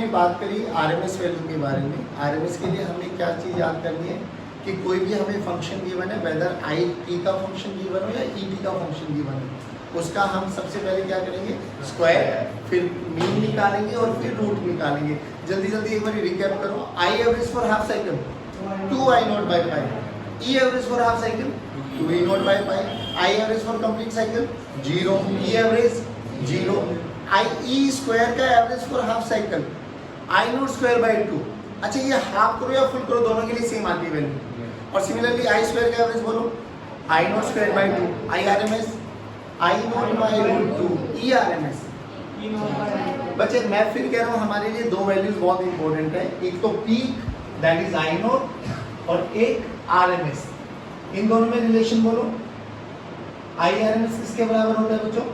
हमने बात करी आरएमएस वैल्यू के बारे में। आरएमएस के लिए हमें क्या चीज़ याद करनी है कि कोई भी हमें फंक्शन गिवन है, वेदर आई टी का फंक्शन गिवन हो या ई टी का फंक्शन गिवन हो, उसका हम सबसे पहले क्या करेंगे, स्क्वायर, फिर मीन निकालेंगे और फिर रूट निकालेंगे। जल्दी जल्दी एक बार रिकैप करो। I average for half cycle 2i0 by pi, E average for half cycle 2e0 by pi, I average for complete cycle 0, E average 0, I E square का average for half cycle i0 square by 2। अच्छा ये half करो या full करो, दोनों के लिए same आती है वैल्यू। और सिमिलरली आई स्क्वायर का एवरेज बोलो i0 square by 2, I R M S i0 by root 2, E R M S. बच्चे मैं फिर कह रहा हूँ हमारे लिए दो वैल्यूज बहुत इंपॉर्टेंट है, एक तो पीक दैट इज i0 और एक RMS। इन दोनों में रिलेशन बोलो। IRMS किसके बराबर होता है बच्चों,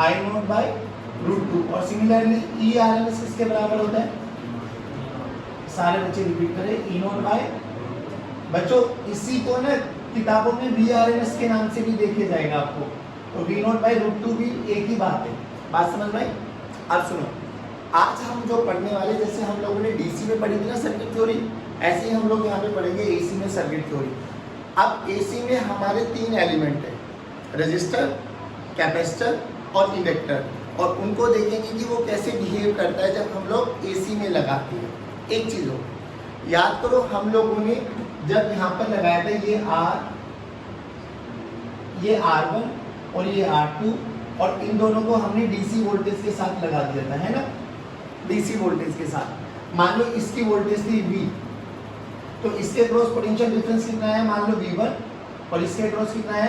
i0 बाई रूट 2। और सिमिलरली ERMS किसके बराबर होता है, सारे बच्चे रिपीट करें, E0 बाई। बच्चों इसी को ना किताबों में VRMS के नाम से भी देखे जाएगा आपको, तो V0 बाई रूट 2 भी एक ही बात है। बात समझ में? अब सुनो, आज हम जो पढ़ने वाले, जैसे हम लोगों ने डीसी में पढ़ी थी ना सर्किट थ्योरी, ऐसे ही हम लोग यहाँ पे पढ़ेंगे एसी में सर्किट थ्योरी। अब एसी में हमारे तीन एलिमेंट है, रजिस्टर, कैपेसिटर और इंडक्टर, और उनको देखेंगे कि वो कैसे बिहेव करता है जब हम लोग एसी में लगाते हैं। एक चीज़ हो याद करो, हम लोगों ने जब यहाँ पर लगाया था ये R1 और ये R2, और इन दोनों को हमने डीसी वोल्टेज के साथ लगा दिया था, है ना, डीसी वोल्टेज के साथ। मान लो इसकी वोल्टेज थी V, तो इसके क्रॉस पोटेंशियल डिफरेंस कितना है, मान लो V1, और इसके क्रॉस कितना है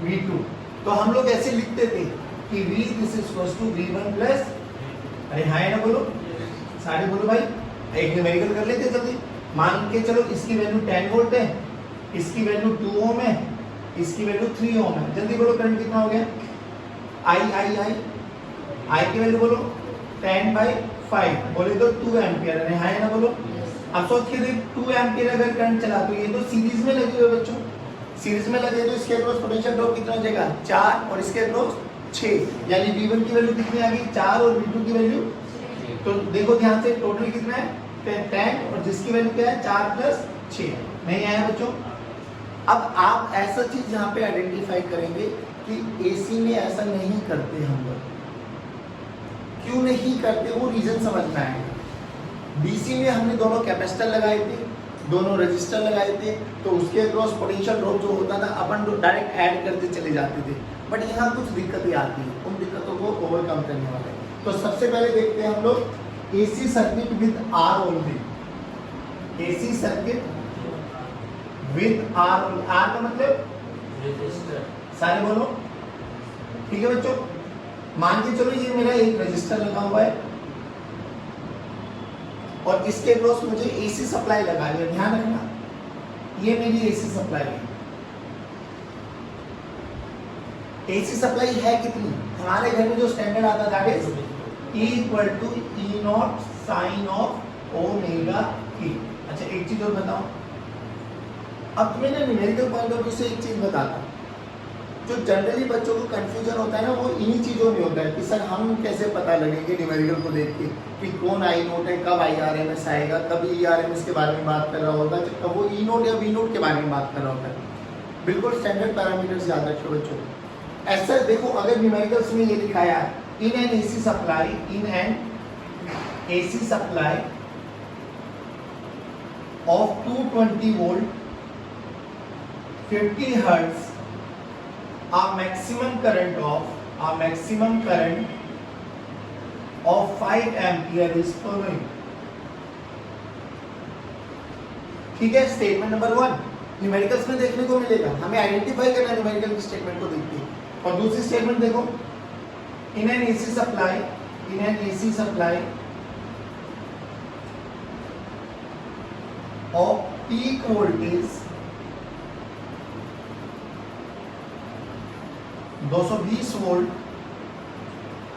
V2। तो हम लोग ऐसे लिखते थे कि V this is equals to V1 plus, अरे हाँ है ना, बोलो सारे बोलो भाई, एक न्यूमेरिकल कर लेते जल्दी। मान के चलो इसकी वैल्यू 10 वोल्ट है, इसकी वैल्यू 2 ओम है, इसकी वैल्यू 3 ओम है। जल्दी बोलो करंट कितना हो गया, आई की वैल्यू बोलो 10/5, बोले तो 2 एम्पियर है, हाँ है ना, बोलो। अब सोच के देख 2 एम्पियर अगर करंट चला तो ये तो सीरीज में लगे हुए बच्चों, सीरीज में लगे तो इसके अक्रॉस पोटेंशियल ड्रॉप कितना हो जाएगा 4, और इसके अक्रॉस 6, यानी V1 की वैल्यू कितनी आ गई 4 और V2 की वैल्यू, तो देखो ध्यान से टोटल कितना है 10, और जिसकी वैल्यू क्या है 4 प्लस 6, नहीं आया बच्चों। अब आप ऐसा चीज यहाँ पे आइडेंटिफाई करेंगे कि एसी में ऐसा नहीं करते हम लोग, क्यों नहीं करते वो रीजन समझना है। डीसी में हमने दोनों कैपेसिटर लगाए थे, दोनों रजिस्टर लगाए थे, तो उसके अक्रॉस पोटेंशियल ड्रॉप जो होता था अपन डायरेक्ट ऐड करते चले जाते थे। बट यहाँ कुछ दिक्कतें आती हैं, उन दिक्कतों को ओवरकम करने वाले। तो सबसे पहले देखते हैं हम लोग AC circuit with R only, AC circuit with R only. R का मतलब रजिस्टर, सारे बोलो, ठीक है बच्चों। मान के चलो ये मेरा एक रजिस्टर लगा हुआ है और इसके अक्रॉस मुझे एसी सप्लाई लगा लिया, ध्यान रखना ये मेरी एसी सप्लाई है। एसी सप्लाई है कितनी, हमारे घर में जो स्टैंडर्ड आता था E equal to E0 sine of omega t। अच्छा एक चीज और बताओ, अब तुम्हें ना न्यूमेरिकल पॉइंट ऑफ व्यू से एक चीज बताता, जो जनरली बच्चों को कंफ्यूजन होता है ना, वो इन्हीं चीज़ों में होता है कि सर हम कैसे पता लगेंगे न्यूमेरिकल को देख के कि कौन आई नोट है, कब IRMS आएगा, कब ERMS के बारे में बात कर रहा होगा, कब वो ई नोट या वी नोट के बारे में बात कर रहा होता है। बिल्कुल स्टैंडर्ड पैरामीटर्स याद रखो बच्चों। ऐसा देखो, अगर न्यूमेरिकल्स में ये लिखाया है in an AC supply, in an AC supply of 220 volt 50 hertz, a maximum current of 5 ampere is flowing। ठीक है, स्टेटमेंट नंबर 1 न्यूमेरिकल्स में देखने को मिलेगा, हमें आइडेंटिफाई करना है न्यूमेरिकल की स्टेटमेंट को देख के। और दूसरी स्टेटमेंट देखो, in an AC supply off peak voltage 220 volt,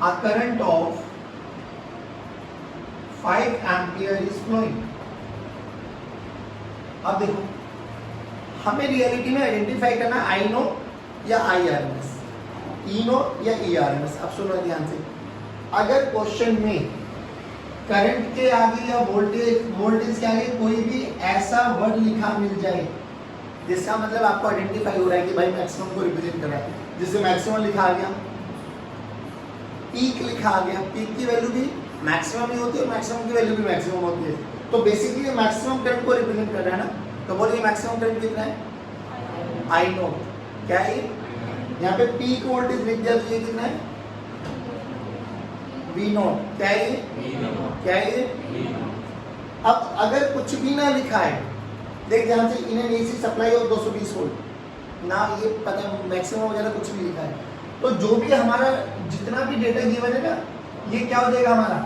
a current of 5 ampere is flowing। अब देखो हमें रियलिटी में आइडेंटिफाई करना आई नो या IRMS, ई नो या ERMS। अब सुनो ध्यान से, अगर क्वेश्चन में करंट के आगे या वोल्टेज के आगे कोई भी ऐसा वर्ड लिखा मिल जाए जिसका मतलब आपको आइडेंटिफाई हो रहा है कि भाई मैक्सिमम को रिप्रेजेंट कर रहा है, जिससे मैक्सिमम लिखा आ गया, पीक लिखा आ गया, पीक की वैल्यू भी मैक्सिमम ही होती है और मैक्सिमम की वैल्यू भी मैक्सिमम होती है, तो बेसिकली मैक्सिमम करंट को रिप्रेजेंट कर रहा है ना। तो बोलिए मैक्सिमम करंट कितना है, आई नोट, क्या है यहाँ पे पीक वोल्टेज लिख दिया तो ये कितना है, वी नोट, क्या है क्या है। अब अगर कुछ भी ना लिखा है, देख ध्यान से, इन्हें एसी सप्लाई और 220 वोल्ट ना, ये पता है मैक्सिमम वगैरह कुछ नहीं लिखा है, तो जो भी हमारा जितना भी डेटा गिवन है ना, ये क्या हो जाएगा हमारा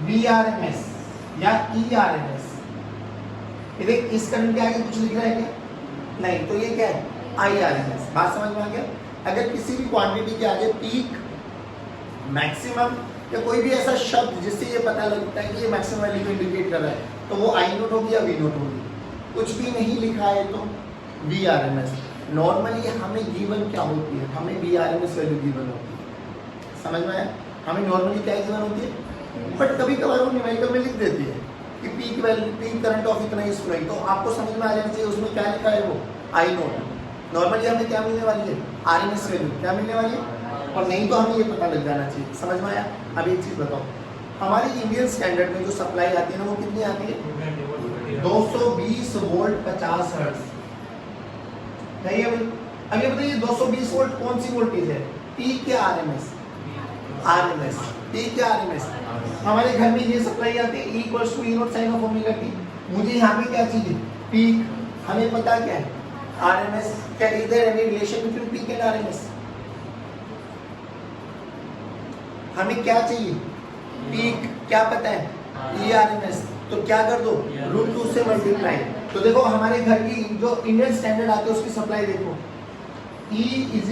VRMS या ERMS। ये देख इस करंट के आगे कुछ लिख रहा है क्या, नहीं, तो ये क्या है IRMS। बात समझ में आ गया। अगर किसी भी क्वांटिटी के आगे पीक, मैक्सिमम या कोई भी ऐसा शब्द जिससे ये पता लगता है कि ये मैक्सिमम वैल्यू को इंडिकेट कर रहा है, तो वो आई नोट होगी या वी नोट होगी। कुछ भी नहीं लिखा है तो VRMS। नॉर्मली हमें गिवन क्या होती है, हमें VRMS वैल्यू गिवन होती है, समझ में आया। हमें नॉर्मली क्या गिवन होती है, बट कभी कभार वो न्यूमेरिकल में लिख देती है कि peak value, peak current of इतना ही स्प्राइट, तो आपको समझ में आ जाना चाहिए उसमें क्या लिखा है, वो आई नोट। नॉर्मली हमें क्या मिलने वाली है, RMS वैल्यू क्या मिलने वाली है, और नहीं तो हमें ये पता लग जाना चाहिए, समझ में आया। अब एक चीज़ बताओ, हमारी इंडियन स्टैंडर्ड में जो सप्लाई आती है ना, वो कितनी आती है, 220 वोल्ट 50 हर्ट्ज, नहीं है। अब ये बताइए 220 वोल्ट कौन सी वोल्टेज है, पीक या RMS, RMS, पीक या RMS। हमारे घर में ये सप्लाई आती है E = E naught sine of omega t. मुझे यहाँ पे क्या चाहिए, पीक, हमें पता क्या है RMS। क्या is there any relation between peak and RMS, हमें क्या चाहिए, पीक, क्या पता है ERMS, तो क्या कर दो √2 से मल्टीप्लाई। तो देखो हमारे घर की जो इंडियन स्टैंडर्ड आते हैं उसकी सप्लाई देखो, E =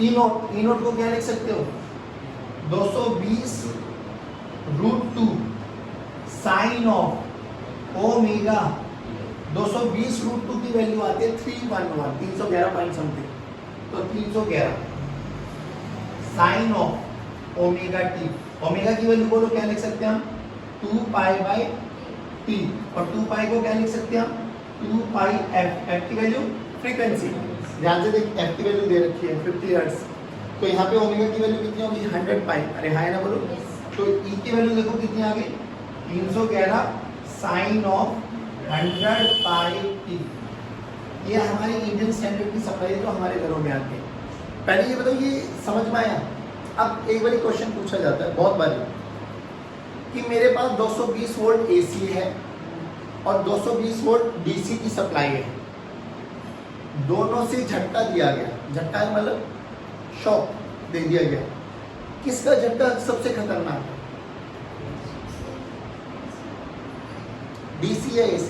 E note, E note को क्या लिख सकते हो, 220 √2 साइन ऑफ ओमेगा। 220 √2 की वैल्यू आती है 311, 311 पॉइंट समथिंग, तो 311 sine of omega t. Omega की वैल्यू बोलो क्या लिख सकते हैं हम, 2π/t, और 2π को क्या लिख सकते हैं हम, 2πf। f की वैल्यू फ्रीक्वेंसी, ध्यान से देख, f की वैल्यू दे रखी है 50 हर्ट्ज, तो यहाँ पे ओमेगा की वैल्यू कितनी होगी, 100π। अरे हाय ना बोलो, तो e की वैल्यू देखो कितनी आ गई, 311 साइन ऑफ 100πt। ये हमारी इंडियन स्टैंडर्ड की सप्लाई जो हमारे घरों में आती है। पहले ये बताओ, ये समझ में आया। अब एक बार क्वेश्चन पूछा जाता है बहुत बार कि मेरे पास 220 वोल्ट AC है और 220 वोल्ट DC की सप्लाई है, दोनों से झटका दिया गया, झटका मतलब शॉक दे दिया गया, किसका झटका सबसे खतरनाक है, DC या AC,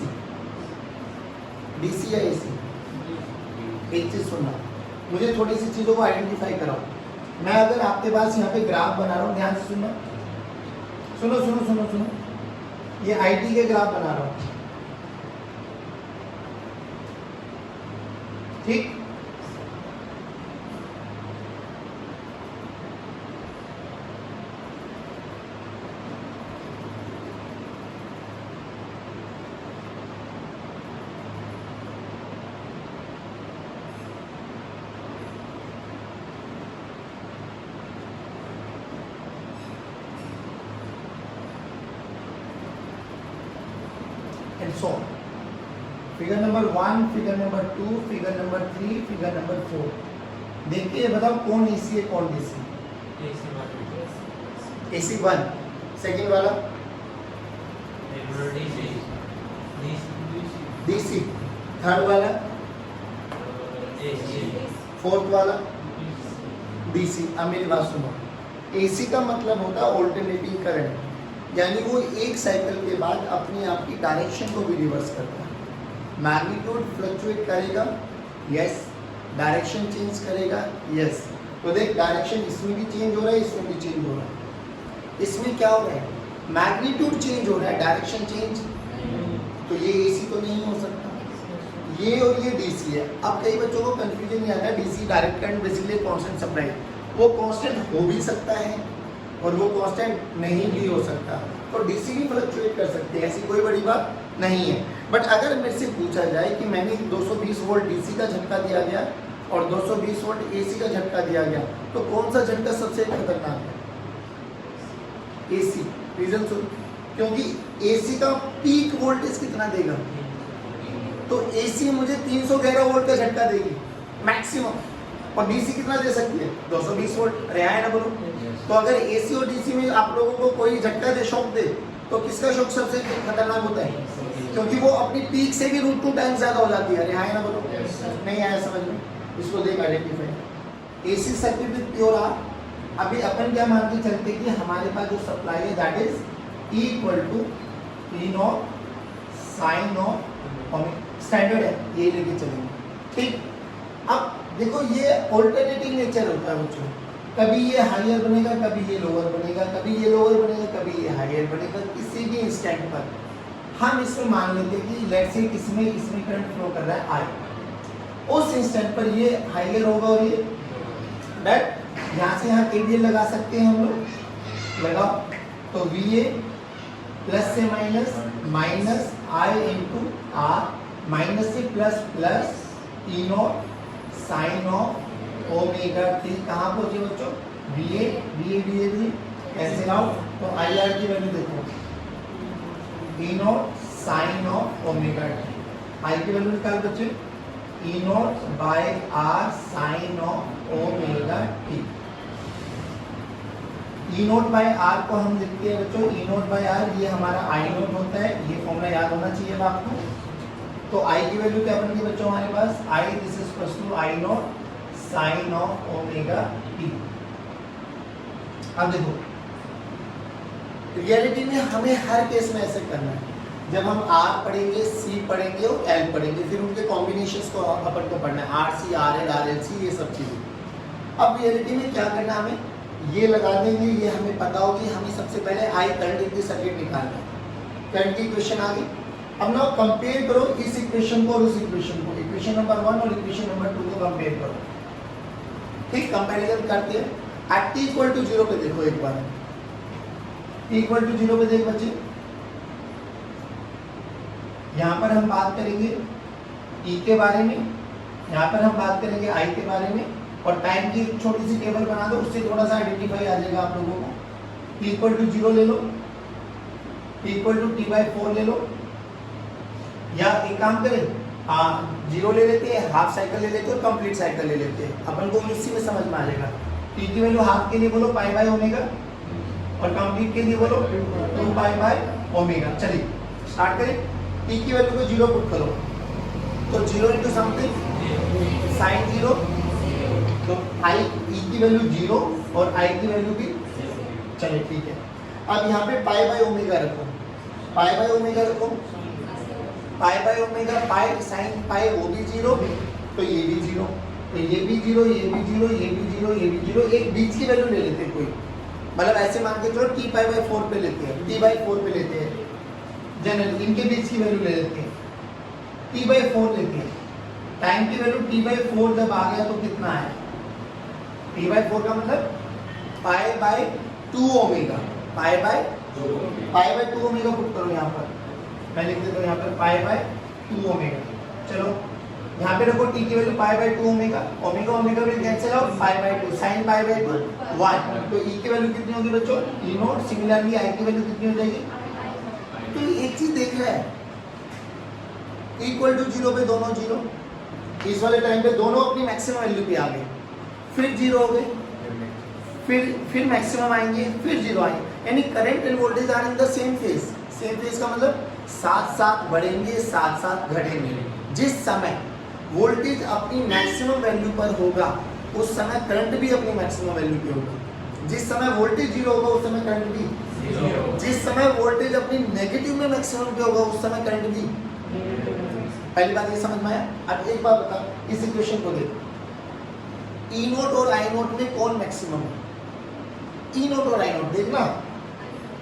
DC या AC। एक चीज सुनना, मुझे थोड़ी सी चीज़ों को आइडेंटिफाई कराओ। मैं अगर आपके पास यहाँ पे ग्राफ बना रहा हूँ, ध्यान से सुनना, सुनो सुनो सुनो सुनो, ये IT के ग्राफ बना रहा हूँ, ठीक। and so on. Figure number 1, figure number 2, figure number 3, figure number 4। देखिए बताओ कौन AC है कौन DC। AC 1, सेकंड वाला DC, थर्ड वाला फोर्थ वाला DC। अब मेरी बात सुनो, AC का मतलब होता है ऑल्टरनेटिंग करंट, यानी वो एक साइकिल के बाद अपनी आपकी डायरेक्शन को भी रिवर्स करता है। मैग्नीट्यूड फ्लक्चुएट करेगा, यस, डायरेक्शन चेंज करेगा, यस। तो देख डायरेक्शन इसमें भी चेंज हो रहा है, इसमें भी चेंज हो रहा है। इसमें क्या हो रहा है, मैग्नीट्यूड चेंज हो रहा है, डायरेक्शन चेंज, तो ये AC तो नहीं हो सकता। ये और ये DC है। अब कई बच्चों को कंफ्यूजन नहीं आता, DC direct current basically constant supply, वो कांस्टेंट हो भी सकता है और वो कांस्टेंट नहीं भी हो सकता, तो डीसी भी फ्लक्चुएट कर सकते हैं, ऐसी कोई बड़ी बात नहीं है। बट अगर मेरे से पूछा जाए कि मैंने 220 वोल्ट डीसी का झटका दिया गया और 220 वोल्ट एसी का झटका दिया गया, तो कौन सा झटका सबसे खतरनाक है? एसी। रीजन सुन, क्योंकि एसी का पीक वोल्टेज कितना देगा? तो एसी मुझे 311 वोल्ट का झटका देगी मैक्सिमम, और डीसी कितना दे सकती है? 220 वोल्ट। अरे आया ना बोलो। तो अगर एसी और डीसी में आप लोगों को कोई झटका दे, शॉक दे, तो किसका शॉक सबसे खतरनाक होता है? क्योंकि वो अपनी पीक से भी √2 टाइम्स ज्यादा हो जाती है। अरे आया ना बोलो। नहीं आया समझ में? इसको देख identify. AC circuit with pure R. अभी अपन क्या मान के चलते कि हमारे पास जो सप्लाई है that is E = E0 sin of standard है, ये लेके चलेंगे। ठीक, अब देखो ये ऑल्टरनेटिंग नेचर होता है बच्चों, कभी ये हायर बनेगा, कभी ये लोअर बनेगा, कभी ये लोअर बनेगा, कभी ये हायर बनेगा। किसी भी इंस्टेंट पर हम इसमें मान लेते हैं कि लेट्स से इसमें करंट फ्लो कर रहा है आई, उस इंस्टेंट पर ये हायर होगा और ये दैट, यहाँ से यहाँ KVL लगा सकते हैं हम लोग, लगाओ। तो VA प्लस से minus, minus I × R, minus से plus, plus E0 sine of omega t। कहाँ पहुंचे बच्चों? VA cancel out. तो IR की वैल्यू देखो, E0 sine of omega t। I की वैल्यू निकाल बच्चे, E0/R sign of omega t। E0/R को हम लिखते हैं बच्चों, E0/R ये हमारा I0 होता है, ये फॉर्मूला याद होना चाहिए आपको। तो I की वैल्यू क्या बन गई बच्चों हमारे पास? I this is equal to I0 sine of omega t। अब देखो रियलिटी में हमें हर केस में ऐसे करना है, जब हम R पढ़ेंगे, C पढ़ेंगे और L पढ़ेंगे, फिर उनके कॉम्बिनेशंस को अपन को पढ़ना है, RC, RL, RLC, ये सब चीजें। अब रियलिटी में क्या करना है, हमें ये लगा देंगे, ये हमें पता होगी, हमें सबसे पहले I current in the circuit निकालना है। करंट की इक्वेशन आ गई। अब ना कंपेयर करो इस इक्वेशन को और उस इक्वेशन को, इक्वेशन नंबर 1 और इक्वेशन नंबर 2 को कंपेयर करो। ठीक, कंपैरिजन करते हैं। एट t = 0 पे देखो एक बार, t = 0 पे देख बच्चे, यहाँ पर हम बात करेंगे E के बारे में, यहाँ पर हम बात करेंगे I के बारे में, और टाइम की एक छोटी सी टेबल बना दो, उससे थोड़ा सा आइडेंटिफाई आ जाएगा आप लोगों को। t = 0 ले लो, t = t/4 ले लो, या एक काम करें, 0 ले लेते हैं, हाफ साइकिल ले लेते हैं और कंप्लीट साइकिल ले लेते हैं, अपन को इसी में समझ में आ जाएगा। t की वैल्यू हाफ के लिए बोलो π/ω, और कंप्लीट के लिए बोलो 2π/ω। चलिए स्टार्ट करें। t की वैल्यू को 0 पुट करो, तो 0 × समथिंग साइन 0, तो E की वैल्यू 0 और I की वैल्यू भी, चलिए ठीक है। अब यहाँ पे π/ω रखो, π/ω रखो, π/ω, पाई साइन पाई वो भी 0, तो ये भी 0, तो ये भी 0, ये भी 0, ये भी 0, ये भी 0। एक बीच की वैल्यू ले लेते हैं कोई, मतलब ऐसे मान के चलो t/4 पे लेते हैं, t/4 पे लेते हैं, जनरल इनके बीच की वैल्यू ले लेते हैं, t/4 लेते हैं। टाइम की वैल्यू t/4 जब आ गया तो कितना है? t/4 का मतलब π/2 ओमेगा, π/2 ओमेगा पुट करो यहाँ पर, मैं लिख देता हूँ यहाँ पर π/2 ओमेगा। चलो यहाँ पे रखो t की value π/2 omega, omega omega will cancel out, π/2 sin π/2 1, तो E की वैल्यू कितनी होगी बच्चों? E0। सिमिलरली I की वैल्यू कितनी हो जाएगी? तो एक चीज देख रहा है, = 0 पे दोनों 0, इस वाले टाइम पे दोनों अपनी मैक्सिमम वैल्यू पे आ गए, फिर 0 हो गए, फिर मैक्सिमम आएंगे, फिर 0 आएंगे, यानी current and voltage are in the same phase. Same phase का मतलब साथ साथ बढ़ेंगे, साथ साथ घटेंगे। जिस समय वोल्टेज अपनी मैक्सिमम वैल्यू पर होगा उस समय करंट भी अपनी मैक्सिमम वैल्यू पे होगा। जिस समय वोल्टेज 0 होगा उस समय करंट भी 0। जिस समय वोल्टेज अपनी नेगेटिव में मैक्सिमम पे होगा उस समय करंट भी। पहली बात ये समझ में आया। अब एक बात बता, इस इक्वेशन को देख, E0 और I0 में कौन मैक्सिमम है? E0 और I0 देखना,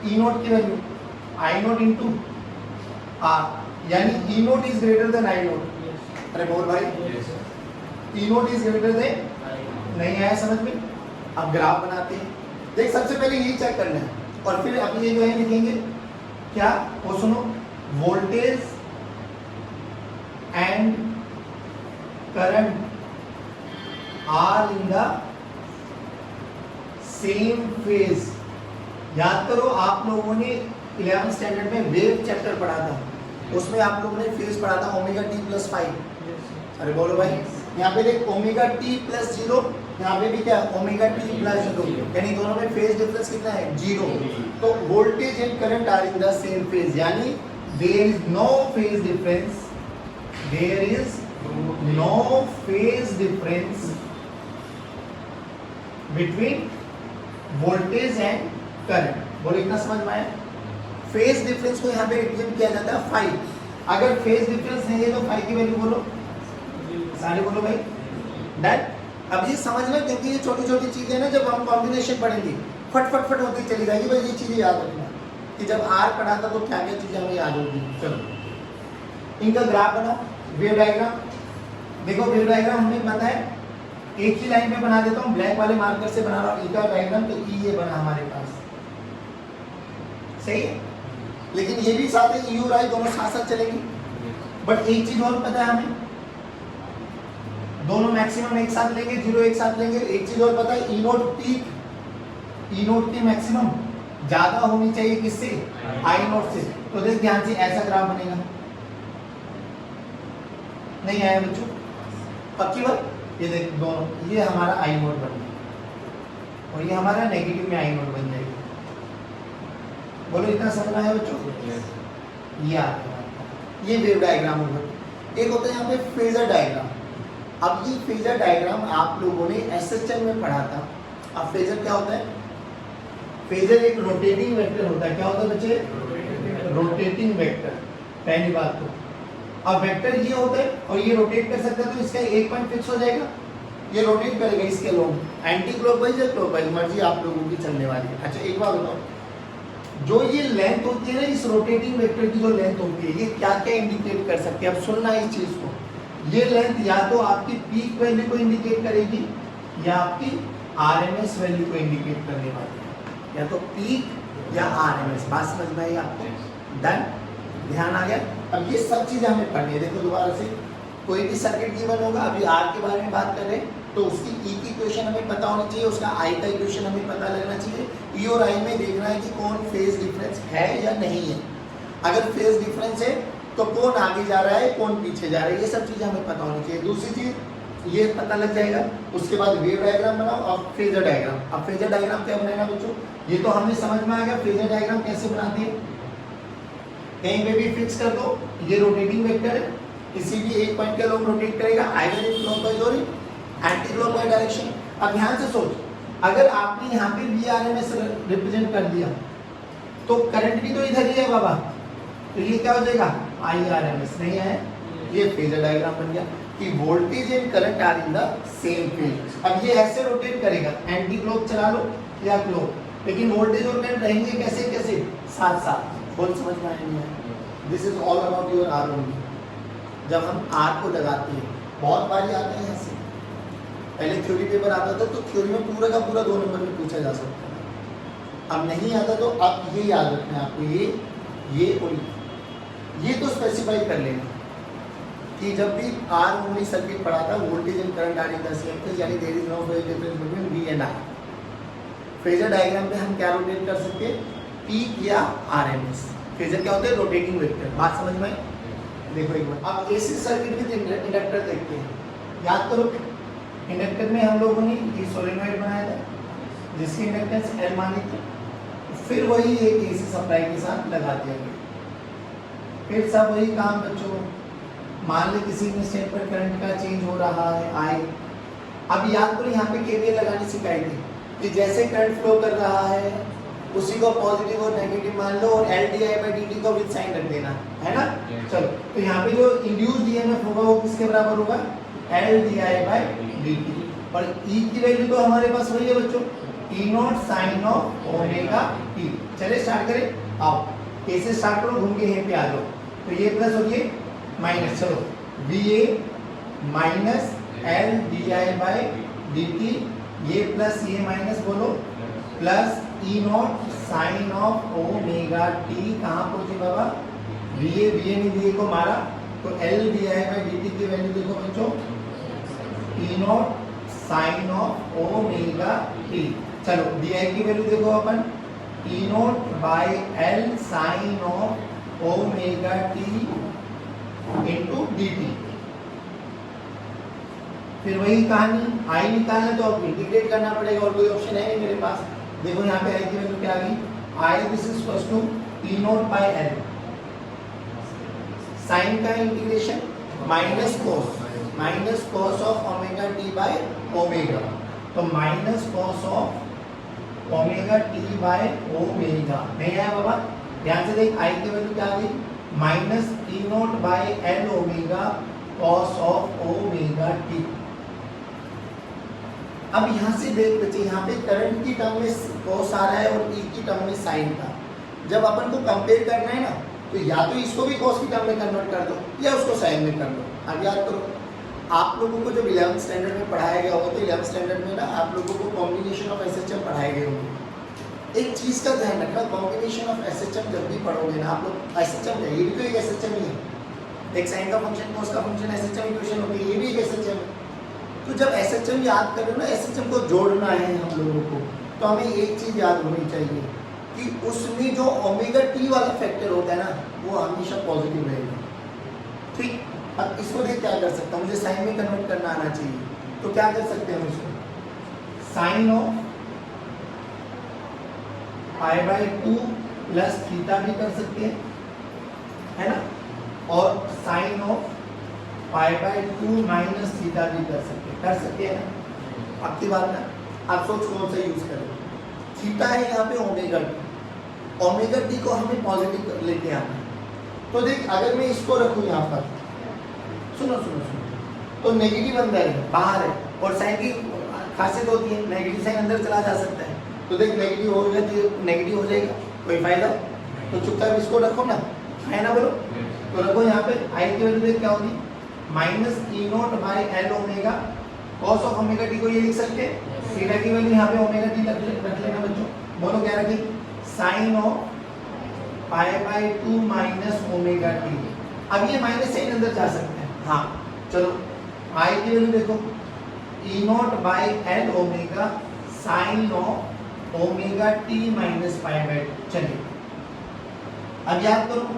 E0 की वैल्यू I0 × R, यानी E0 is greater than I0। अरे बोल भाई, E0 इज ग्रेटर देन, नहीं आया समझ में? अब ग्राफ बनाते हैं, देख सबसे पहले यही चेक करना है, और फिर अब ये जो है लिखेंगे क्या, वो सुनो, voltage and current are in the same phase. याद करो आप लोगों ने 11th स्टैंडर्ड में वेव चैप्टर पढ़ा था, उसमें आप लोगों ने फेज पढ़ा था ओमेगा टी प्लस 5। अरे बोलो भाई, यहाँ पे देख ओमेगा टी प्लस 0, यहाँ पे भी क्या ओमेगा टी प्लस 0, यानी दोनों में फेज डिफरेंस कितना है 0। तो voltage and current are in the same phase, यानी there is no phase difference, there is no phase difference between voltage and current. बोलो इतना समझ में आया? फेज डिफरेंस को यहाँ पे रिप्रेजेंट किया जाता है 5। अगर फेज डिफरेंस नहीं है तो 5 की वैल्यू बोलो, सारे बोलो भाई, डन। अब ये समझना, क्योंकि ये छोटी छोटी चीजें ना जब हम कॉम्बिनेशन पढ़ेंगे फट फट फट होती चली जाएगी, भाई ये चीजें याद रखना कि जब आर पढ़ा था तो क्या क्या चीजें हमें याद होगी। चलो इनका ग्राफ बनाओ, वेव डायग्राम। देखो वेव डायग्राम हमें पता है, एक ही लाइन में बना देता हूँ, ब्लैक वाले मार्कर से बना रहा हूँ इनका डायग्राम, तो ये बना हमारे पास, सही है। लेकिन ये भी साथ है, यू और आई दोनों साथ साथ चलेंगे। बट एक चीज और पता है हमें, दोनों मैक्सिमम एक साथ लेंगे, 0 एक साथ लेंगे। एक चीज और पता है, ई नोट पीक, ई नोट की मैक्सिमम ज्यादा होनी चाहिए किससे, आई नोट से। तो देख ध्यान से, ऐसा ग्राफ बनेगा, नहीं आया बच्चों, पक्की बात। ये देख दोनों, ये हमारा आई नोट बन गया और ये हमारा नेगेटिव में आई नोट बन जाएगी। बोलो इतना समझ आया बच्चों? ये आ गया, ये वेव डायग्राम होगा। एक होता है यहाँ पे फेजर डायग्राम। अब ये फेजर डायग्राम आप लोगों ने एसएचएम में पढ़ा था। अब फेजर क्या होता है? फेजर एक रोटेटिंग वेक्टर होता है। क्या होता है बच्चे? रोटेटिंग वेक्टर, पहली बात तो। अब वेक्टर ये होता है और ये रोटेट कर सकता है, तो इसका एक पॉइंट फिक्स हो जाएगा, ये रोटेट करेगा इसके अलोंग, एंटी क्लॉकवाइज या क्लॉकवाइज, मर्जी आप लोगों की चलने वाली है। अच्छा एक बात बताओ, जो ये लेंथ होती है ना, इस रोटेटिंग वेक्टर की जो लेंथ होती है, ये क्या क्या इंडिकेट कर सकती है? अब सुनना इस चीज को, ये लेंथ या तो आपकी पीक वैल्यू को इंडिकेट करेगी या आपकी आरएमएस वैल्यू को इंडिकेट करने वाली है, या तो पीक या आरएमएस। बात समझ में आई आपको? डन, ध्यान आ गया? अब ये सब चीजें हमें पढ़नी है। देखो दोबारा से, कोई भी सर्किट गिवन होगा, अभी आर के बारे में बात कर रहे हैं, तो उसकी ई की इक्वेशन हमें पता होनी चाहिए, उसका आई का इक्वेशन हमें पता लगना चाहिए। ई और आई में देखना है कि कौन फेज डिफरेंस है या नहीं है। अगर फेज डिफरेंस है तो कौन आगे जा रहा है, कौन पीछे जा रहा है, ये सब चीजें हमें पता होनी चाहिए। दूसरी चीज ये पता लग जाएगा, उसके बाद वेव डायग्राम बनाओ और फेजर डायग्राम। अब फेजर डायग्राम क्या बनाएगा बच्चों? ये तो हमें समझ में आ गया फेजर डायग्राम कैसे बनाती है। कहीं पे भी फिक्स कर दो, ये रोटेटिंग वेक्टर है, किसी भी एक पॉइंट के लोग रोटेट करेगा, आइदर इन क्लॉकवाइज और एंटी क्लॉकवाइज डायरेक्शन। अब ध्यान से सोच, अगर आपने यहाँ पे VRMS रिप्रेजेंट कर दिया तो करंट भी तो इधर ही है बाबा, तो ये क्या हो जाएगा? IRMS। नहीं है, ये फेजर डायग्राम बन गया कि voltage and current are in the same phase. अब ये ऐसे रोटेट करेगा, एंटी क्लॉक चला लो या क्लॉक, लेकिन वोल्टेज और करंट रहेंगे कैसे कैसे? साथ साथ। बोल समझ में आया नहीं है? This is all about your R only. जब हम आर को लगाते हैं, बहुत बारी आता है यहाँ से, पहले थ्योरी पेपर आता था तो थ्योरी में पूरा का पूरा 2 नंबर में पूछा जा सकता है। अब नहीं आता तो अब ये याद रखना है आपको, ये और ये तो स्पेसिफाई कर लेना कि जब भी आर ओनली सर्किट पढ़ा था, voltage and current are in the same phase, यानी there is no phase difference between V and I. Phasor diagram पे हम क्या रोटेट कर सकते हैं? पीक या आरएमएस। फेजर क्या होते हैं? Rotating vector. बात समझ में? देखो एक बार, अब एसी सर्किट विद इंडक्टर देखते हैं। याद करो, इंडक्टर में हम लोगों ने ये सोलेनॉइड बनाया था जिसकी इंडक्टेंस L मानी थी, फिर वही एक एसी सप्लाई के साथ लगा दिया गया, फिर सब वही काम बच्चों। मान ली किसी इंस्टेंट पर करंट का चेंज हो रहा है आई। अब याद करो, यहाँ पे केवीएल लगानी सिखाई थी कि जैसे करंट फ्लो कर रहा है उसी को पॉजिटिव और नेगेटिव मान लो, और LdI/dt को विद साइन रख देना है ना। चलो, तो यहाँ पे जो इंड्यूस्ड ईएमएफ होगा वो किसके बराबर होगा? LdI/dt। और E की वैल्यू तो हमारे पास वही है बच्चों, E0 sin of omega t। चले स्टार्ट करें, आओ कैसे स्टार्ट करो, घूम के यहीं पे आ जाओ। तो ये प्लस और ये माइनस, चलो VA माइनस LdI/dt, ये प्लस ये माइनस, बोलो plus E not sine of omega T, कहाँ पहुंची बाबा, वी ए ने वी ए को मारा तो L D I by D T की वैल्यू देखो बच्चों, E not sine of omega T. चलो डी आई की वैल्यू देखो अपन, E not by L sine of omega T into D T. फिर वही कहानी, आई निकालना तो अब इंटीग्रेट करना पड़ेगा और कोई ऑप्शन है नहीं मेरे पास। देखो यहाँ पे आई की वैल्यू क्या आ गई, I this is equal to E not by L, sine का integration minus cos of omega T by omega, तो minus cos of omega T by omega नहीं आया बाबा। ध्यान से देख, आई की वैल्यू क्या आ गई, minus E not by L omega cos of omega T. अब यहाँ से देख बच्चे, यहाँ पे करंट की टर्म में कॉस आ रहा है और ई की टर्म में साइन का। जब अपन को कंपेयर करना है ना, तो या तो इसको भी कॉस की टर्म में कन्वर्ट कर दो या उसको साइन में कर दो। अब याद करो, आप लोगों को जब 11th स्टैंडर्ड में पढ़ाया गया होगा तो 11th स्टैंडर्ड में ना आप लोगों को कॉम्बिनेशन ऑफ एसएचएम पढ़ाए गए होंगे। एक चीज़ का ध्यान रखना, कॉम्बिनेशन ऑफ एसएचएम जब भी पढ़ोगे ना आप लोग, एसएचएम है, ये भी तो एक एसएचएम ही है, एक साइन का फंक्शन कॉस का फंक्शन एसएचएम इक्वेशन होती है, ये भी एक एसएचएम है। तो जब एसएचएम याद करो ना, एसएचएम को जोड़ना है हम लोगों को, तो हमें एक चीज़ याद होनी चाहिए कि उसमें जो ओमेगा टी वाला फैक्टर होता है ना, वो हमेशा पॉजिटिव रहेगा। ठीक, अब इसको देख क्या कर सकता हूँ, मुझे साइन में कन्वर्ट करना आना चाहिए, तो क्या कर सकते हैं इसको, sine of pi by 2 plus theta भी कर सकते हैं, है ना, और sine of pi by 2 minus theta भी कर सकते हैं ना। अब की बात ना, आप सोच कौन सा यूज करें, थीटा है यहाँ पे ओमेगा टी, ओमेगा टी को हमें पॉजिटिव लेके आना है। तो देख, अगर मैं इसको रखूँ यहाँ पर, सुनो, तो नेगेटिव अंदर है, बाहर है, और साइन की खासियत होती है नेगेटिव साइन अंदर चला जा सकता है। तो देख, नेगेटिव हो गया तो नेगेटिव हो जाएगा, कोई फायदा, तो चुपचाप इसको रखो ना, है ना, बोलो। तो रखो यहाँ पे, आई की वैल्यू देख क्या होगी, minus E not by L omega cos of omega T को ये लिख सकते हैं, थीटा की वैल्यू यहाँ पे ओमेगा टी रख लेना बच्चों। बोलो क्या रखें, sine of pi by 2 minus omega T. अब ये माइनस साइन अंदर जा सकते हैं, हाँ चलो, आई की वैल्यू देखो, E not by L omega sine of omega T minus pi by 2। चलिए अब याद करो,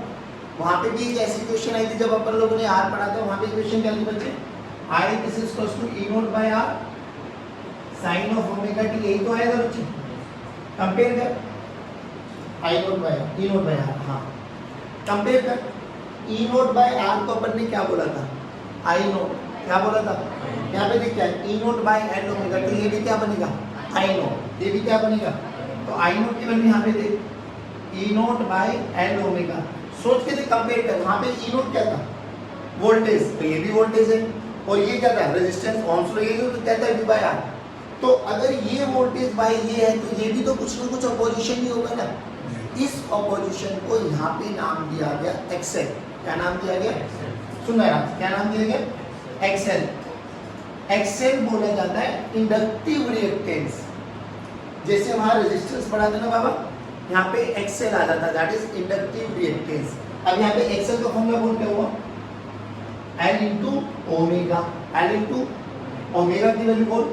वहाँ पे भी एक ऐसी क्वेश्चन आई थी जब अपन लोगों ने आर पढ़ा था, वहाँ पे क्वेश्चन क्या थी बच्चे, I this is equal to E not by R sine of omega T, यही तो आया था बच्चे। कंपेयर कर, I not by R, E not by R, हाँ कंपेयर कर, ई नॉट बाय आर को अपन ने क्या बोला था, आई नॉट, क्या बोला था, यहाँ पे देख क्या है, ई नॉट बाय एल ओमेगा, तो ये भी क्या बनेगा, आई नॉट, ये भी क्या बनेगा, तो आई नॉट की वैल्यू यहाँ पे देख, ई नॉट बाय एल ओमेगा, सोच के देख, कंपेयर कर, वहाँ पे ई नॉट क्या था, वोल्टेज, तो ये भी वोल्टेज है, और ये क्या था, रेजिस्टेंस, ओम्स लॉ, ये तो क्या था, वी बाय आर। तो अगर ये वोल्टेज बाय ये है, तो ये भी तो कुछ ना कुछ अपोजिशन ही होगा ना। इस अपोजिशन को यहाँ पे नाम दिया गया एक्सेल। क्या नाम दिया गया, सुना यार, क्या नाम दिया गया, एक्सेल। एक्सेल बोला जाता है इंडक्टिव रिएक्टेंस। जैसे वहाँ रेजिस्टेंस पढ़ा था ना बाबा, यहाँ पे एक्सेल आ जाता, दैट इज इंडक्टिव रिएक्टेंस। अब यहाँ पे एक्सेल का फॉर्मूला बोल क्या हुआ, L into omega, L into omega की वैल्यू बोल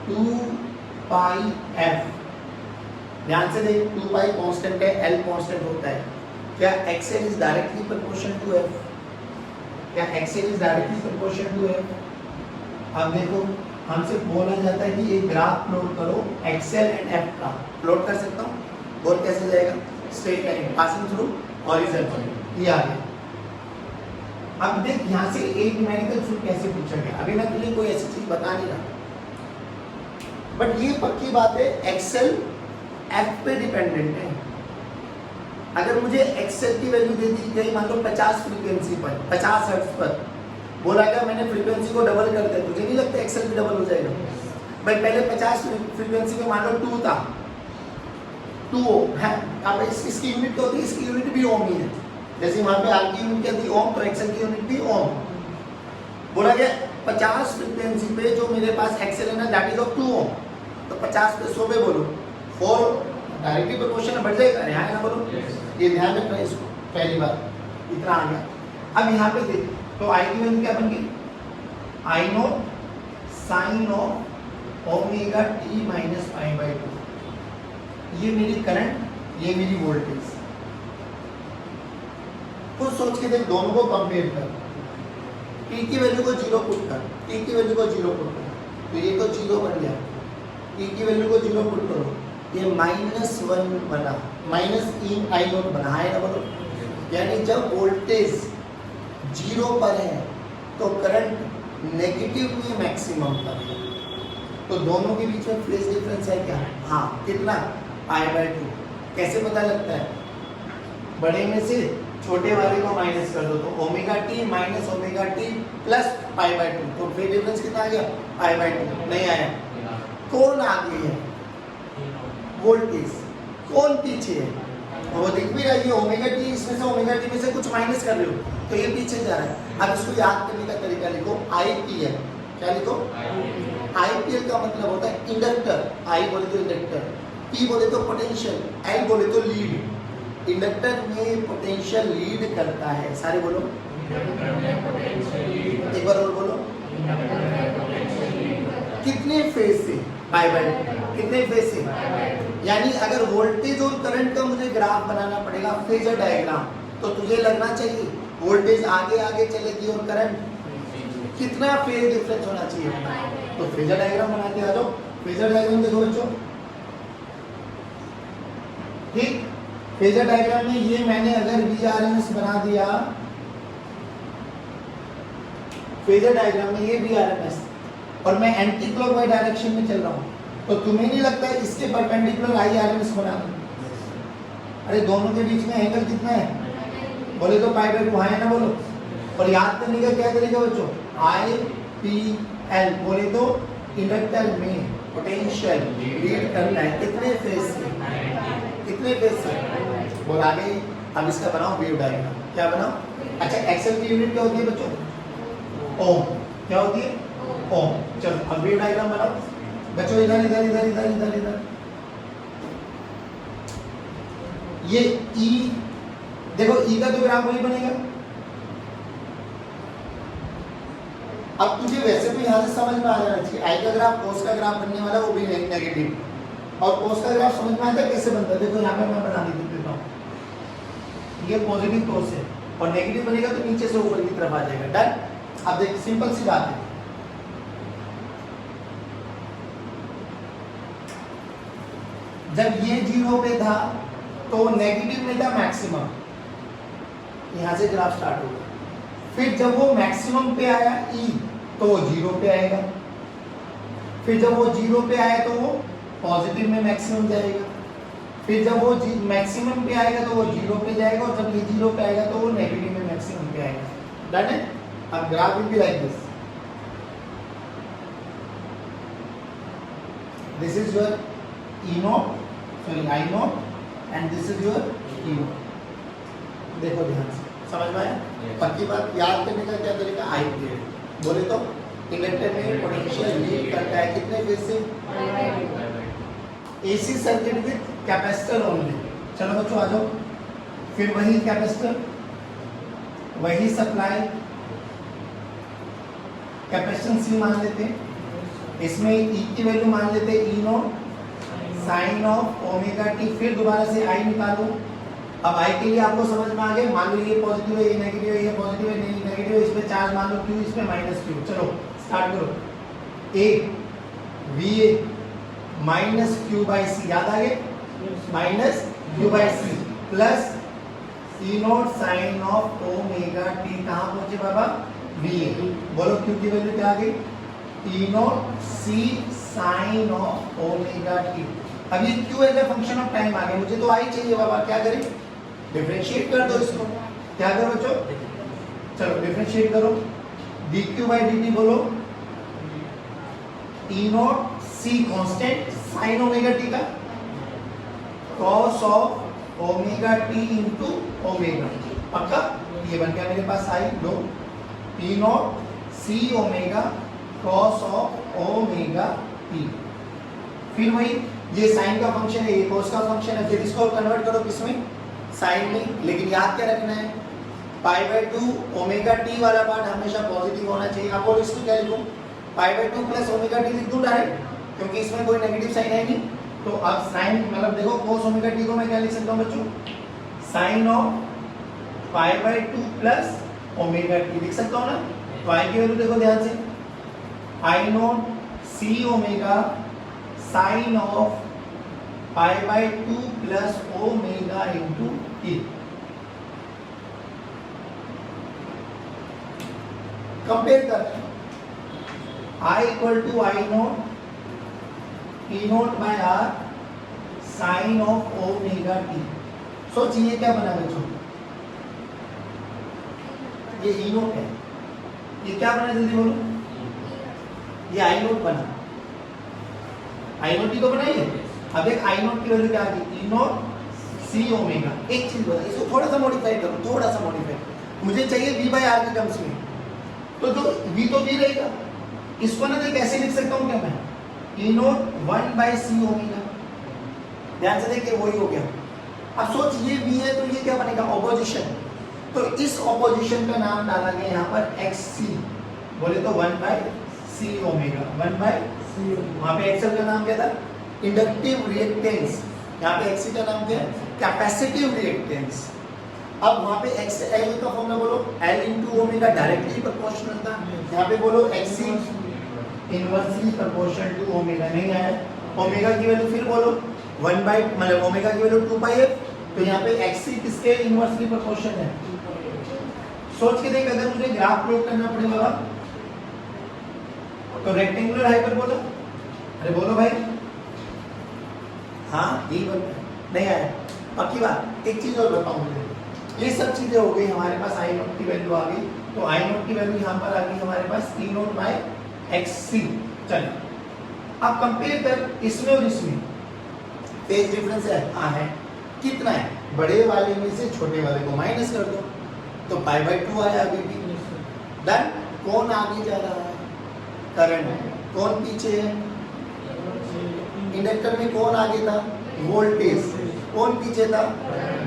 2 पाई एफ। ध्यान से देख, 2 पाई कांस्टेंट है, एल कांस्टेंट होता है। क्या X L is directly proportional to F, क्या X L is directly proportional to F. अब देखो, हमसे बोला जाता है कि एक ग्राफ प्लॉट करो एक्सेल एंड एफ का, प्लॉट कर सकता हूँ, बोल कैसे जाएगा, straight line passing through horizontal, ये आ गया। अब देख, यहाँ से एक न्यूमेरिकल सूत्र कैसे पूछा गया, अभी मैं तुझे कोई ऐसी चीज बता नहीं रहा, बट ये पक्की बात है, एक्सेल एफ पे डिपेंडेंट है। अगर मुझे एक्सेल की वैल्यू दे दी गई मान लो 50 फ्रीक्वेंसी पर, 50 हर्ट्ज पर, बोला गया मैंने फ्रीक्वेंसी को डबल कर दिया, तुझे नहीं लगता एक्सेल भी डबल हो जाएगा भाई। पहले 50 फ्रीक्वेंसी में मान लो 2 था, 2 ओम है। अब इसकी यूनिट क्या होती है, इसकी यूनिट भी ओम ही है। जैसे वहाँ पे आर की यूनिट क्या थी, ओम, तो एक्सेल की यूनिट भी ओम। बोला गया 50 फ्रीक्वेंसी पे जो मेरे पास एक्सेल है ना, दैट इज ऑफ 2 ओम। तो 50 पे 100 पे बोलो 4 डायरेक्टली प्रोपोर्शन बढ़ जाएगा, यहाँ ना बोलो ये ध्यान रखना इसको, पहली बार इतना आ गया। अब यहाँ पे देख तो आई की वैल्यू क्या बन गई, I naught sine of omega T minus pi by 2। ये मेरी करंट, ये मेरी वोल्टेज। कुछ सोच के देख, दोनों को कंपेयर कर, टी की वैल्यू को 0 पुट कर, टी की वैल्यू को 0 पुट कर, तो ये तो 0 बन गया। टी की वैल्यू को 0 पुट करो, ये -1 बना, माइनस ई आई नोट बना, है ना बोलो। यानी जब वोल्टेज 0 पर है तो करंट नेगेटिव में मैक्सिमम पर है। तो दोनों के बीच में फेज डिफरेंस है क्या? हाँ, कितना? π/2। कैसे पता लगता है? बड़े में से छोटे वाले को माइनस कर दो, तो omega T minus omega T plus π/2, तो फेज डिफरेंस कितना आ गया? π/2। नहीं आया। कौन आगे है? वोल्टेज। कौन पीछे है? वो दिख भी रही है, ओमेगा टी, इसमें से ओमेगा टी में से कुछ माइनस कर रहे हो तो ये पीछे जा रहा है। अब इसको याद करने का तरीका लिखो, IPL। क्या लिखो? IPL का मतलब होता है इंडक्टर। I बोले तो इंडक्टर, P बोले तो पोटेंशियल, L बोले तो लीड। इंडक्टर में पोटेंशियल लीड करता है। सारे बोलो, एक बार और बोलो। कितने फेज से? π/2। कितने फेज से? यानी अगर वोल्टेज और करंट का मुझे ग्राफ बनाना पड़ेगा, फेजर डायग्राम, तो तुझे लगना चाहिए वोल्टेज आगे आगे चलेगी और करंट कितना फेज डिफरेंस होना चाहिए। तो फेजर डायग्राम बनाते आ जाओ। फेजर डायग्राम देखो बच्चों, ठीक। फेजर डायग्राम में ये मैंने अगर VRMS बना दिया, फेजर डायग्राम में ये VRMS, और मैं एंटी क्लॉकवाइज डायरेक्शन में चल रहा हूँ, तो तुम्हें नहीं लगता है इसके परपेंडिकुलर IRMS बना दूं? अरे दोनों के बीच में एंगल कितना है? बोले तो π/2 है ना बोलो। और याद करने का क्या तरीका बच्चों? IPL बोले तो इंडक्टर में पोटेंशियल लीड करना है। कितने फेज से? कितने फेज से? बोल आगे। अब इसका बनाओ वेव डायग्राम। क्या बनाओ? अच्छा, एक्सेल की यूनिट क्या होती है बच्चों? ओम। क्या होती है? ओम। चलो अब वेव डायग्राम बनाओ बच्चों। इधर इधर इधर इधर इधर इधर। ये E देखो, E का तो ग्राफ वही बनेगा। अब तुझे वैसे भी यहाँ से समझ में आ जाना चाहिए, I का ग्राफ कोस का ग्राफ बनने वाला, वो भी नेगेटिव। और कोस का ग्राफ समझ में आता है कैसे बनता है? देखो यहाँ पे मैं बना देता हूँ, ये पॉजिटिव कोस है और नेगेटिव बनेगा तो नीचे से ऊपर की तरफ आ जाएगा। डन। अब देख, सिंपल सी बात है, जब ये 0 पे था तो नेगेटिव में था मैक्सिमम, यहां से ग्राफ स्टार्ट होगा। फिर जब वो मैक्सिमम पे आया E, तो वो 0 पे आएगा। फिर जब वो 0 पे आया तो वो पॉजिटिव में मैक्सिमम जाएगा। फिर जब वो मैक्सिमम पे आएगा तो वो 0 पे जाएगा, और जब ये 0 पे आएगा तो वो नेगेटिव में मैक्सिमम पे आएगा। डन है। अब graph will be like this, this is your I0, and this is your E0। देखो ध्यान से, समझ में आया? पक्की बात। याद करने का क्या तरीका? IPL बोले तो इंडक्टर में पोटेंशियल लीड करता है। कितने फेज से? AC circuit with capacitor only. चलो बच्चों आ जाओ। फिर वही कैपेसिटर, वही सप्लाई, कैपेसिटेंस C मान लेते हैं, इसमें E की वैल्यू मान लेते हैं E0 sine of omega T. फिर दोबारा से I निकालो। अब I के लिए आपको समझ में आ गया। मान लो ये पॉजिटिव है, ये नेगेटिव है, ये पॉजिटिव है, ये नेगेटिव है, इसमें चार्ज मान लो Q, इसमें -Q। चलो स्टार्ट करो। A VA माइनस Q/C, याद आ गया? Minus Q/C plus E0 sine of omega T. कहाँ पहुंचे बाबा? VA। बोलो Q की वैल्यू क्या आ गई? E0 C sine of omega T. अब ये Q as a function of time आ गया। मुझे तो I चाहिए बाबा। क्या करें? डिफरेंशिएट कर दो इसको। क्या करो बच्चों? चलो डिफरेंशिएट करो। dQ/dt बोलो E0 C constant sine omega T का cos of omega T into omega. पक्का? ये बन गया मेरे पास I। Low E0 C omega cos of omega T. फिर वही ये साइन का फंक्शन है, ये कोस का फंक्शन है, फिर इसको कन्वर्ट करो किसमें, साइन में। लेकिन याद क्या रखना है, पाई बाय 2 ओमेगा टी वाला पार्ट हमेशा पॉजिटिव होना चाहिए। अब बोलो इसको क्या लिखूं, पाई बाय 2 प्लस ओमेगा टी लिख दूं डायरेक्ट, क्योंकि इसमें कोई नेगेटिव साइन है नहीं। तो अब साइन मतलब देखो कोस ओमेगा टी को मैं क्या लिख सकता हूं बच्चों, sine of pi by 2 plus omega t लिख सकता हूं ना। तो आई की वैल्यू देखो ध्यान से, I not C omega sine of pi by 2 plus omega into T. Compare कर, I equal to I not P not by R sine of omega T. सोचिए क्या बना बच्चों, ये ई नोट है, ये क्या बना जल्दी बोलो, ये आई नोट बना, आई नोट टी तो बनाइए। अब एक आई नोट की वैल्यू क्या आ गई, ई नोट सी ओमेगा। एक चीज बता, इसको थोड़ा सा मॉडिफाई करो, थोड़ा सा मॉडिफाई, मुझे चाहिए वी बाय आर की टर्म्स में, तो जो वी तो वी रहेगा, इसको ना देख कैसे लिख सकता हूं क्या मैं, ई नोट 1 बाय सी ओमेगा। ध्यान से देखिए वही हो गया। अब सोच ये वी है तो ये क्या बनेगा, ऑपोजिशन। तो इस ऑपोजिशन का नाम डाला गया यहाँ पर एक्स सी, बोले तो 1 बाय सी ओमेगा, 1 बाय सी। वहां पे एक्सएल का नाम क्या था, इंडक्टिव रिएक्टेंस, यहाँ पे एक्सी का नाम क्या है, कैपेसिटिव रिएक्टेंस। अब वहां पे एक्स एल का फॉर्मूला बोलो, L into omega directly proportional था, यहाँ पे बोलो X C inversely proportional to omega. नहीं आया, ओमेगा की वैल्यू फिर बोलो 1 बाय मतलब ओमेगा की वैल्यू 2 पाई एफ, तो यहाँ पे एक्सी किसके इनवर्सली प्रोपोर्शनल है। सोच के देख, अगर मुझे ग्राफ प्लॉट करना पड़ेगा तो रेक्टेंगुलर हाइपरबोला, अरे बोलो भाई, हाँ यही बन नहीं आया। पक्की बात, एक चीज और बताऊं मुझे, ये सब चीजें हो गई हमारे पास, आई नोट की वैल्यू आ गई, तो आई नोट की वैल्यू यहाँ पर आ गई हमारे पास ई नोट बाय एक्स सी। चलिए अब कंपेयर कर इसमें और इसमें, फेज डिफरेंस है कितना है, बड़े वाले में से छोटे वाले को माइनस कर दो, तो पाई बाय 2 आया अभी भी। डन। कौन आगे जा रहा है, करंट। कौन पीछे है, इंडक्टर में कौन आगे था, वोल्टेज। कौन पीछे था,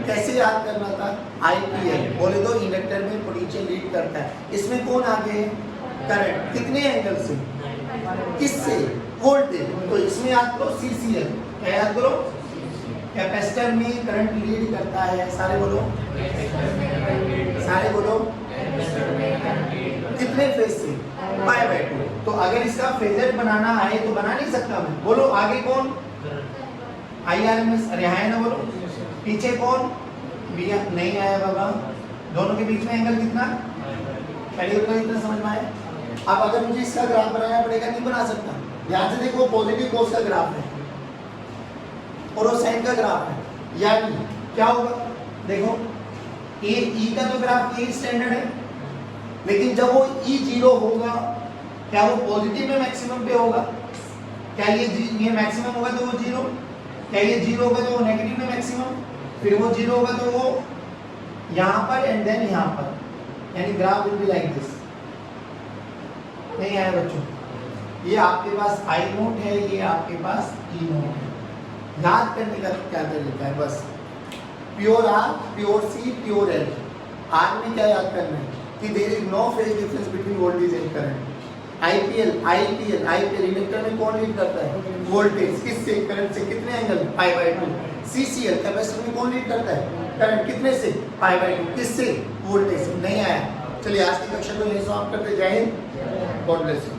कैसे याद करना था, आईपीएल। बोले तो इंडक्टर में पोटेंशियल लीड करता है, इसमें कौन आगे है, करंट। कितने एंगल से, किससे, वोल्टेज। तो इसमें याद करो सीसीएल, क्या याद करो, कैपेसिटर में करंट लीड करता है। सारे बोलो, सारे बोलो, कितने फेज से, पाई बाय 2। तो अगर इसका फेजर बनाना है तो बना नहीं सकता मैं। बोलो आगे कौन, आईआरएमएस, अरे है ना, बोलो पीछे कौन, बी। नहीं आया बाबा, दोनों के बीच में एंगल कितना, पहले तो इतना समझ में आया। अब अगर मुझे इसका ग्राफ बनाना पड़ेगा, नहीं बना सकता। ध्यान से देखो, पॉजिटिव कोस का ग्राफ है और वो साइन का ग्राफ है, यानी क्या होगा, देखो ए ई का तो ग्राफ ए स्टैंडर्ड है, लेकिन जब वो ई 0 होगा, क्या वो पॉजिटिव में मैक्सिमम पे होगा, क्या ये मैक्सिमम होगा तो वो 0, क्या ये 0 होगा तो वो नेगेटिव में मैक्सिमम, फिर वो 0 होगा तो वो यहाँ पर एंड देन यहाँ पर, यानी graph will be like this. नहीं आया बच्चों, ये आपके पास आई नोट है, ये आपके पास ई नोट है। याद करने का क्या तरीका है, बस pure R, pure C, pure L. R में क्या याद करना है कि there is no phase difference between voltage and current. IPL inductor में कौन लीड करता है, वोल्टेज। किससे, करंट से। कितने angle, pi by 2। CCL capacitor में कौन लीड करता है, करंट। कितने से, पाई बाय 2। किससे, वोल्टेज से। नहीं आया। चलिए आज की कक्षा को यहीं समाप्त करते, जय हिंद, गॉड ब्लेस यू।